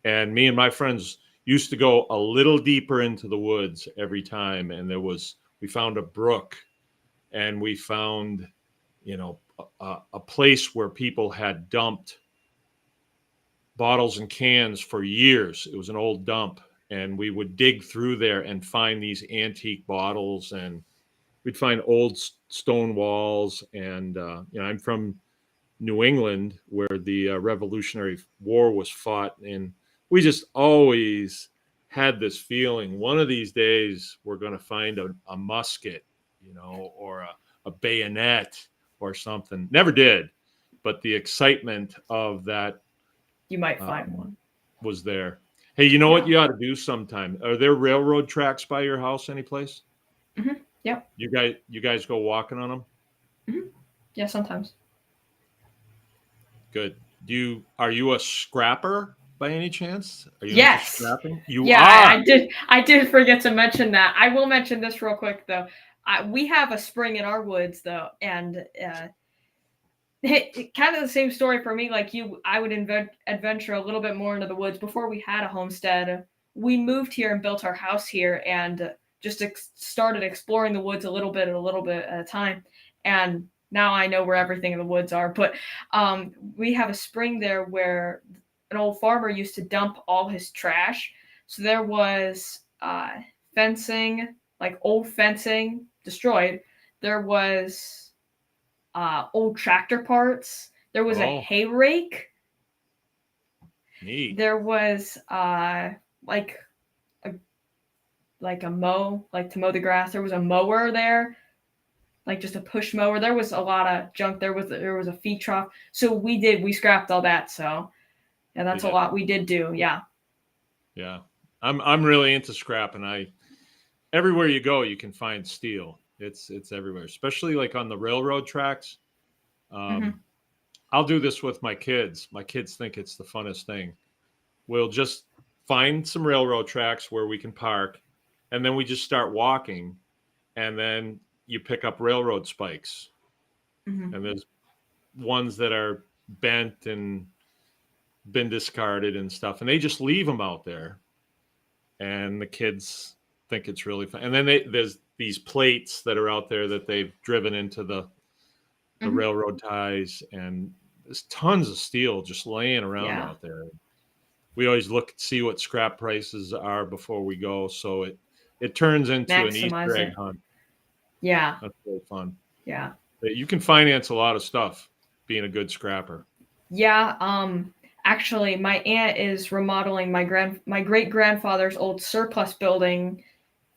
And me and my friends used to go a little deeper into the woods every time. And we found a brook, and we found, a place where people had dumped bottles and cans for years. It was an old dump. And we would dig through there and find these antique bottles, and we'd find old stone walls. And, I'm from New England, where the Revolutionary War was fought. And we just always had this feeling one of these days we're going to find a musket, or a bayonet or something. Never did. But the excitement of that. You might find one. Was there. Hey, you know what you ought to do sometime? Are there railroad tracks by your house anyplace? Mm-hmm. Yep. You guys go walking on them? Mm-hmm. Yeah, sometimes. Good. Are you a scrapper by any chance? Are you yes. Scrapping? You are. I did forget to mention that. I will mention this real quick though. we have a spring in our woods though, and kind of the same story for me. Like you, I would adventure a little bit more into the woods before we had a homestead. We moved here and built our house here, and just started exploring the woods a little bit at a time. And now I know where everything in the woods are. But we have a spring there where an old farmer used to dump all his trash. So there was fencing, like old fencing destroyed. There was old tractor parts. There was a hay rake. Neat. There was like a mow, like to mow the grass. There was a mower there, like just a push mower. There was a lot of junk. There was a feed trough. So we scrapped all that. So yeah, that's a lot we did do. Yeah. Yeah. I'm really into scrap, and everywhere you go, you can find steel. It's everywhere, especially like on the railroad tracks. I'll do this with my kids. My kids think it's the funnest thing. We'll just find some railroad tracks where we can park, and then we just start walking, and then you pick up railroad spikes. And there's ones that are bent and been discarded and stuff, and they just leave them out there, and the kids think it's really fun. And then there's these plates that are out there that they've driven into the railroad ties, and there's tons of steel just laying around out there. We always look to see what scrap prices are before we go, so it turns into an Easter egg hunt. Yeah, that's really fun. Yeah, you can finance a lot of stuff being a good scrapper. Yeah, actually, my aunt is remodeling my great grandfather's old surplus building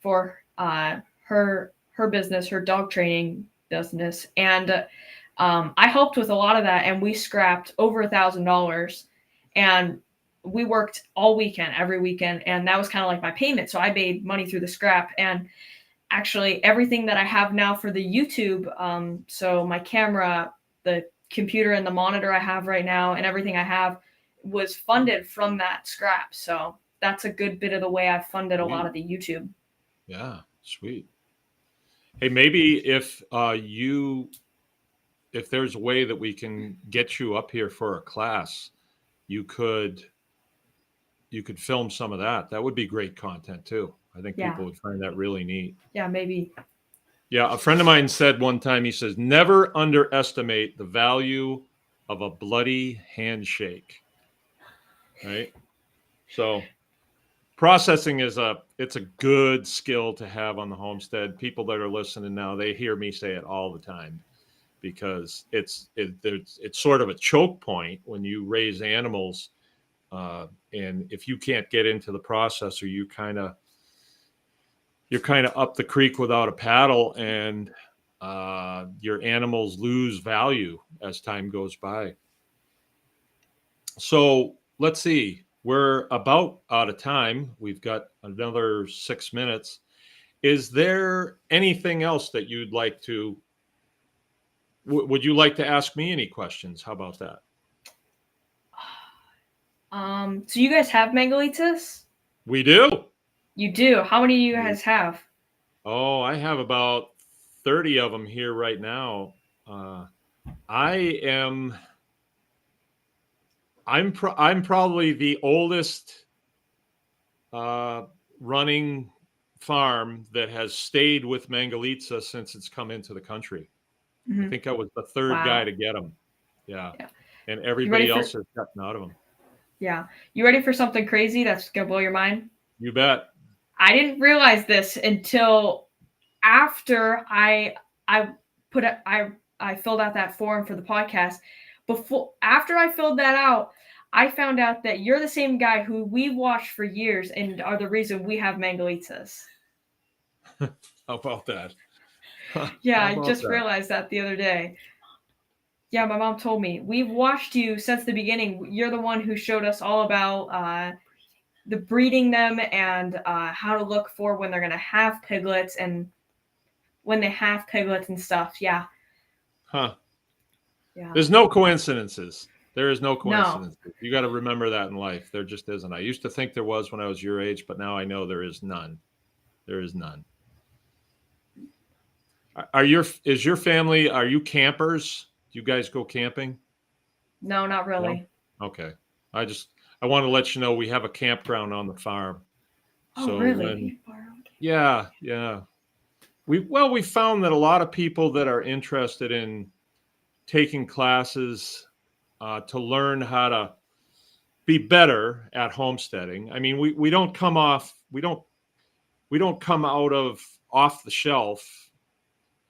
for her business, her dog training business, and I helped with a lot of that, and we scrapped over $1,000, and we worked all weekend, every weekend, and that was kind of like my payment. So I made money through the scrap, and actually everything that I have now for the YouTube, so my camera, the computer, and the monitor I have right now, and everything I have was funded from that scrap. So that's a good bit of the way I've funded a lot of the YouTube. Yeah, sweet. Hey, maybe if there's a way that we can get you up here for a class, you could film some of that. That would be great content too. I think people would find that really neat. Yeah, maybe. Yeah, a friend of mine said one time, he says, never underestimate the value of a bloody handshake. Right? So processing it's a good skill to have on the homestead. People that are listening now, they hear me say it all the time, because it's sort of a choke point when you raise animals. And if you can't get into the processor, you're kind of up the creek without a paddle, and your animals lose value as time goes by. So let's see, we're about out of time. We've got another 6 minutes. Is there anything else that you'd like to, would you like to ask me any questions? How about that? So you guys have mangalitas? We do. You do? How many do you guys have? Oh, I have about 30 of them here right now. I'm probably the oldest running farm that has stayed with mangalitsa since it's come into the country. I think I was the third guy to get them. Yeah. And everybody else has gotten out of them. Yeah. You ready for something crazy that's going to blow your mind? You bet. I didn't realize this until after I filled out that form for the podcast. After I filled that out, I found out that you're the same guy who we've watched for years and are the reason we have mangalitas. How about that? Yeah, I just realized that the other day. Yeah, my mom told me. We've watched you since the beginning. You're the one who showed us all about the breeding them and how to look for when they're going to have piglets and when they have piglets and stuff. Yeah. Huh. Yeah. There's no coincidences. There is no coincidence. No. You got to remember that in life. There just isn't. I used to think there was when I was your age, but now I know there is none. There is none. Is your family, are you campers? Do you guys go camping? No, not really. No? Okay. I want to let you know we have a campground on the farm. Oh, So really? yeah. We found that a lot of people that are interested in taking classes to learn how to be better at homesteading. I mean, we don't come out of off the shelf.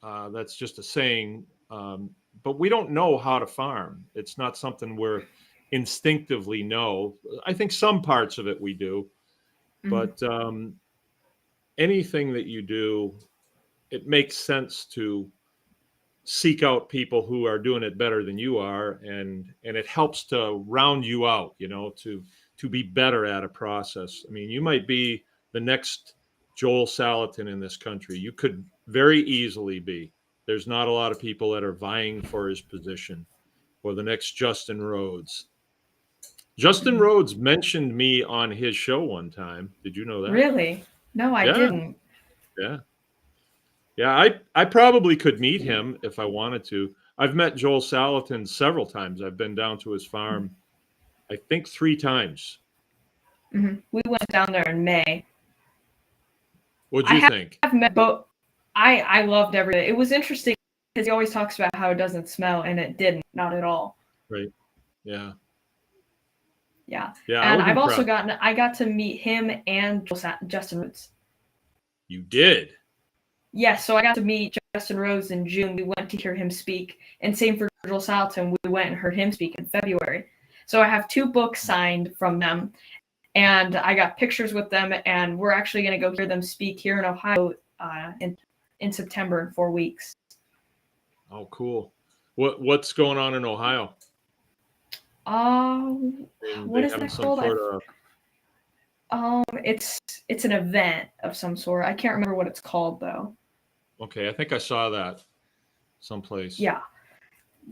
That's just a saying. But we don't know how to farm. It's not something we're instinctively know. I think some parts of it we do, but anything that you do, it makes sense to seek out people who are doing it better than you are, and it helps to round you out, to be better at a process. I mean, you might be the next Joel Salatin in this country. You could very easily be. There's not a lot of people that are vying for his position, or the next Justin Rhodes. Justin Rhodes mentioned me on his show one time. Did you know that? Really? No, I didn't. Yeah. Yeah, I probably could meet him if I wanted to. I've met Joel Salatin several times. I've been down to his farm, I think 3 times. We went down there in May. What'd you think? I've met both. I loved everything. It was interesting because he always talks about how it doesn't smell, and it didn't, not at all. Right. Yeah. Yeah. Yeah. And I got to meet him and Justin Rhodes. You did? Yes, so I got to meet Justin Rhodes in June. We went to hear him speak, and same for Joel Salatin. We went and heard him speak in February. So I have 2 books signed from them, and I got pictures with them, and we're actually going to go hear them speak here in Ohio in September in 4 weeks. Oh, cool. What's going on in Ohio? What is that called? It's an event of some sort. I can't remember what it's called though. Okay, I think I saw that someplace. Yeah.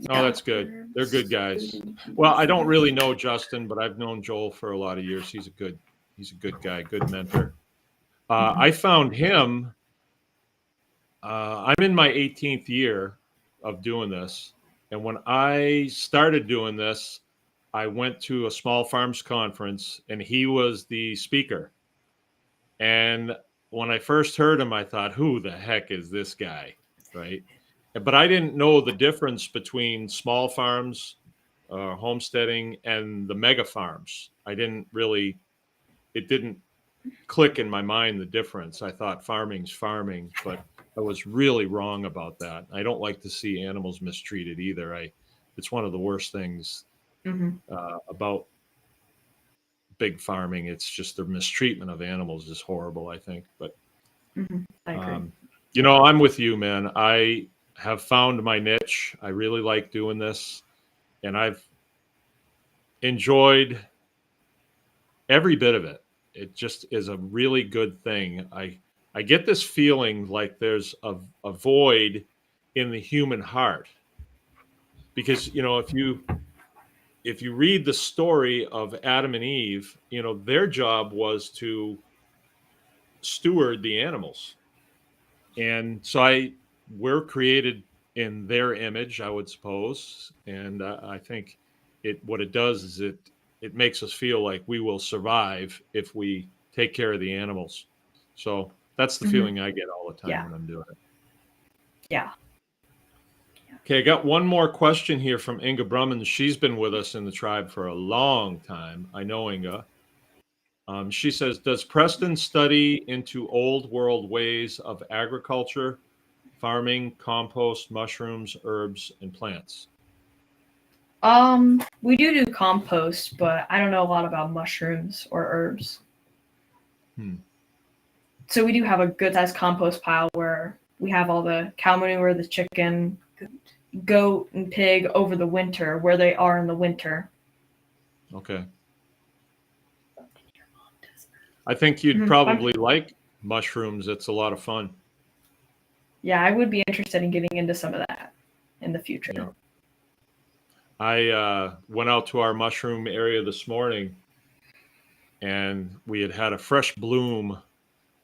Oh, that's good. They're good guys. Well, I don't really know Justin, but I've known Joel for a lot of years. He's a good guy, good mentor. I found him. I'm in my 18th year of doing this, and when I started doing this, I went to a small farms conference, and he was the speaker. And when I first heard him, I thought, who the heck is this guy, right? But I didn't know the difference between small farms, homesteading, and the mega farms. It didn't click in my mind, the difference. I thought farming's farming, but I was really wrong about that. I don't like to see animals mistreated either. It's one of the worst things about big farming. It's just the mistreatment of animals is horrible, I think. But I agree. I'm with you, man. I have found my niche. I really like doing this, and I've enjoyed every bit of it. It just is a really good thing. I get this feeling like there's a void in the human heart, because if you read the story of Adam and Eve, their job was to steward the animals. And so we're created in their image, I would suppose. And I think what it does is it makes us feel like we will survive if we take care of the animals. So that's the feeling I get all the time when I'm doing it. Yeah. Okay, I got one more question here from Inga Brummans. She's been with us in the tribe for a long time. I know Inga. She says, does Preston study into old world ways of agriculture, farming, compost, mushrooms, herbs, and plants? We do compost, but I don't know a lot about mushrooms or herbs. So we do have a good sized compost pile where we have all the cow manure, the chicken, goat, and pig over the winter, where they are in the winter. Okay. I think you'd probably like mushrooms. It's a lot of fun. Yeah, I would be interested in getting into some of that in the future. Yeah. I went out to our mushroom area this morning, and we had a fresh bloom,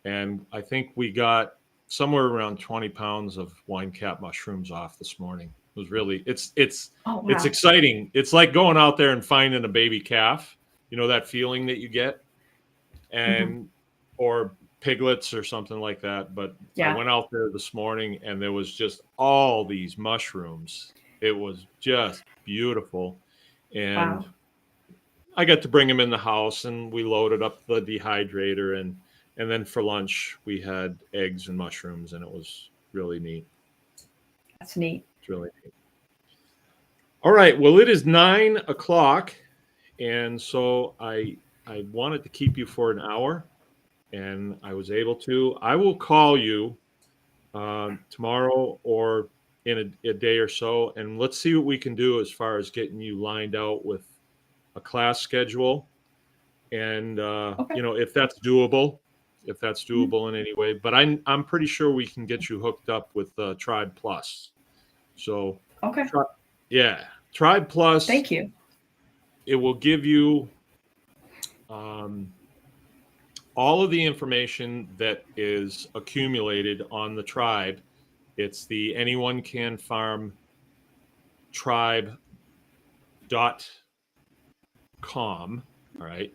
and I think we got somewhere around 20 pounds of wine cap mushrooms off this morning. It was really, it's Oh, wow. exciting. It's like going out there and finding a baby calf, you know, that feeling that you get, and, or piglets or something like that. But Yeah. I went out there this morning and there was just all these mushrooms. It was just beautiful. And Wow. I got to bring them in the house, and we loaded up the dehydrator, and then for lunch we had eggs and mushrooms, and it was really neat. That's neat. It's really neat. All right. Well, it is 9 o'clock, and so I wanted to keep you for an hour, and I was able to. I will call you tomorrow or in a day or so, and let's see what we can do as far as getting you lined out with a class schedule, and Okay. you know, if that's doable in any way. But I'm pretty sure we can get you hooked up with Tribe Plus. So Okay. Tribe Plus. Thank you. It will give you all of the information that is accumulated on the tribe. It's the Anyone Can Farm tribe.com. All right.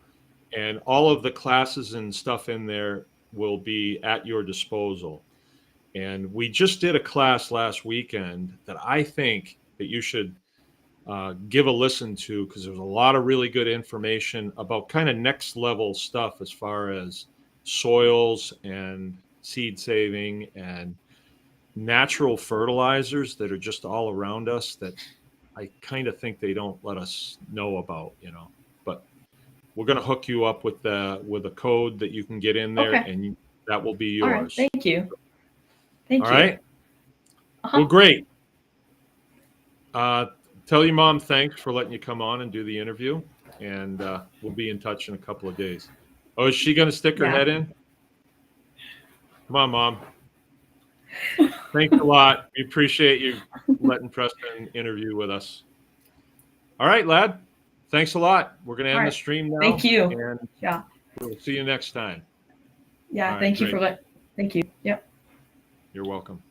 And all of the classes and stuff in there will be at your disposal. And we just did a class last weekend that I think that you should give a listen to, because there's a lot of really good information about kind of next level stuff as far as soils and seed saving and natural fertilizers that are just all around us that I kind of think they don't let us know about, you know. But we're going to hook you up with a code that you can get in there, Okay. and that will be yours. All right. Thank you. Thank All you. right. Well, great. Tell your mom thanks for letting you come on and do the interview, and we'll be in touch in a couple of days. Oh, is she going to stick her head in? Come on, Mom. Thanks a lot. We appreciate you letting Preston interview with us. All right, lad. Thanks a lot. We're going to end the stream now. Thank you. And Yeah. we'll see you next time. Yeah. All right, Thank you great. for that. Thank you. Yep. You're welcome.